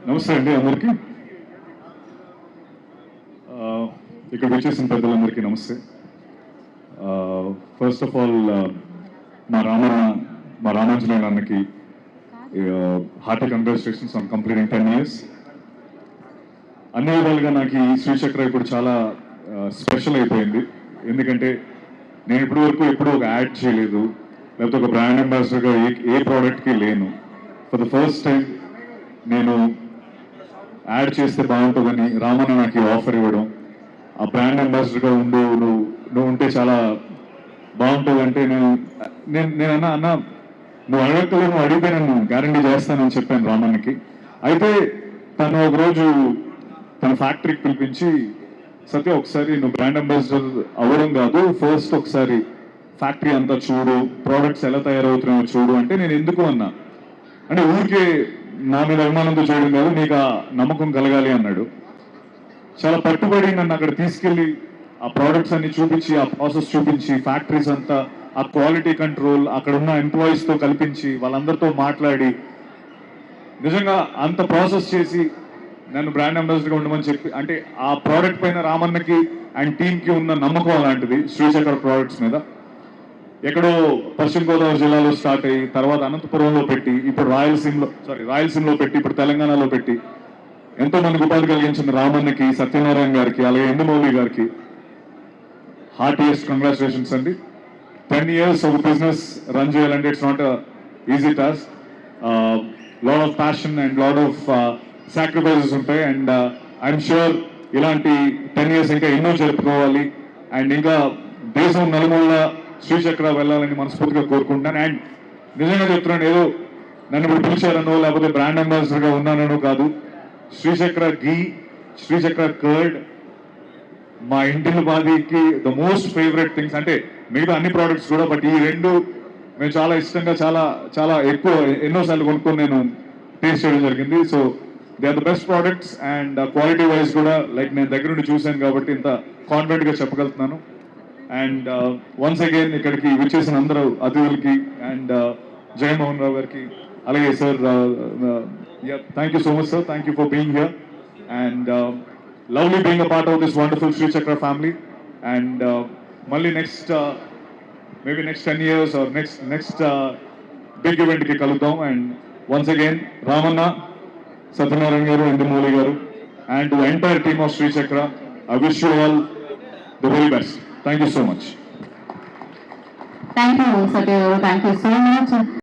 నమస్తే అండి అందరికీ. ఇక్కడ వచ్చేసిన పెద్దలందరికీ నమస్తే. ఫస్ట్ ఆఫ్ ఆల్ మా రామాంజనేయులు అన్నకి hearty congratulations on completing 10 years. అన్ని విధాలుగా నాకు ఈ శ్రీచక్ర ఇప్పుడు చాలా స్పెషల్ అయిపోయింది. ఎందుకంటే నేను ఇప్పటి వరకు ఎప్పుడూ ఒక యాడ్ చేయలేదు, లేకపోతే ఒక బ్రాండ్ అంబాసిడర్గా ఏ ప్రోడక్ట్కి లేను. ఫర్ ద ఫస్ట్ టైం నేను యాడ్ చేస్తే బాగుంటుందని రామన్న నాకు ఆఫర్ ఇవ్వడం, ఆ బ్రాండ్ అంబాసిడర్గా నువ్వు ఉంటే చాలా బాగుంటుంది అంటే నేను అన్నా నువ్వు అడగక్కలేదు, నువ్వు అడిగితే నేను గ్యారంటీ చేస్తానని చెప్పాను రామన్నకి. అయితే తను ఒకరోజు తన ఫ్యాక్టరీకి పిలిపించి, సత్య ఒకసారి నువ్వు బ్రాండ్ అంబాసిడర్ అవ్వడం కాదు, ఫస్ట్ ఒకసారి ఫ్యాక్టరీ అంతా చూడు, ప్రోడక్ట్స్ ఎలా తయారవుతున్నాయో చూడు అంటే నేను ఎందుకు అన్నా అంటే ఊరికే నా మీద అభిమానంతో చేయడం కాదు, నీకు ఆ నమ్మకం కలగాలి అన్నాడు. చాలా పట్టుబడి నన్ను అక్కడ తీసుకెళ్ళి ఆ ప్రోడక్ట్స్ అన్ని చూపించి, ఆ ప్రాసెస్ చూపించి, ఫ్యాక్టరీస్ అంతా, ఆ క్వాలిటీ కంట్రోల్, అక్కడ ఉన్న ఎంప్లాయీస్తో కల్పించి వాళ్ళందరితో మాట్లాడి నిజంగా అంత ప్రాసెస్ చేసి నన్ను బ్రాండ్ అంబాసిడర్గా ఉండమని చెప్పి, అంటే ఆ ప్రోడక్ట్ పైన రామన్నకి అండ్ టీంకి ఉన్న నమ్మకం అలాంటిది శ్రీచక్ర ప్రోడక్ట్స్ మీద. ఎక్కడో పశ్చిమ గోదావరి జిల్లాలో స్టార్ట్ అయ్యి తర్వాత అనంతపురంలో పెట్టి, ఇప్పుడు రాయలసీమలో పెట్టి, ఇప్పుడు తెలంగాణలో పెట్టి ఎంతో మందికి ఉపాధి కలిగించిన రామన్నకి, సత్యనారాయణ గారికి, అలాగే ఎండుమౌళి గారికి హార్టియెస్ట్ కంగ్రాచులేషన్స్ అండి. 10 years ఒక బిజినెస్ రన్ చేయాలంటే it's not easy task. Lot of passion and lot of sacrifices ఉంటాయి. అండ్ ఐఎమ్ ష్యూర్ ఇలాంటి 10 years ఇంకా ఎన్నో జరుపుకోవాలి. అండ్ ఇంకా దేశం నలుమూల శ్రీచక్ర వెళ్ళాలని మనస్ఫూర్తిగా కోరుకుంటున్నాను. అండ్ నిజంగా చెప్తున్నాను, ఏదో నన్ను ఇప్పుడు పిలిచారనో లేకపోతే బ్రాండ్ అంబాసిడర్గా ఉన్నానో కాదు. శ్రీచక్ర ఘీ, శ్రీచక్ర కర్డ్ మా ఇంటిల బాధీకి ద మోస్ట్ ఫేవరెట్ థింగ్స్. అంటే మిగతా అన్ని ప్రోడక్ట్స్ కూడా, బట్ ఈ రెండు మేము చాలా ఇష్టంగా చాలా చాలా ఎక్కువ ఎన్నోసార్లు కొనుక్కొని నేను టేస్ట్ చేయడం జరిగింది. So they are the best products and quality wise కూడా లైక్ నేను దగ్గర నుండి చూశాను కాబట్టి ఇంత కాన్ఫిడెంట్గా చెప్పగలుగుతున్నాను. అండ్ వన్స్ అగైన్ ఇక్కడికి విచ్చేసిన అందరూ అతిథులకి అండ్ జగన్మోహన్ రావు గారికి, అలాగే sir thank you so much sir, thank you for being here and lovely being a part of this wonderful Sri Chakra family. And మళ్ళీ maybe next 10 years or next big event ki kaluddam. And once again Ramanna, Satyanarayan garu, Endumoli garu and to the entire team of Sri Chakra, I wish you all the very best. Thank you so much. Thank you Satya, thank you so much.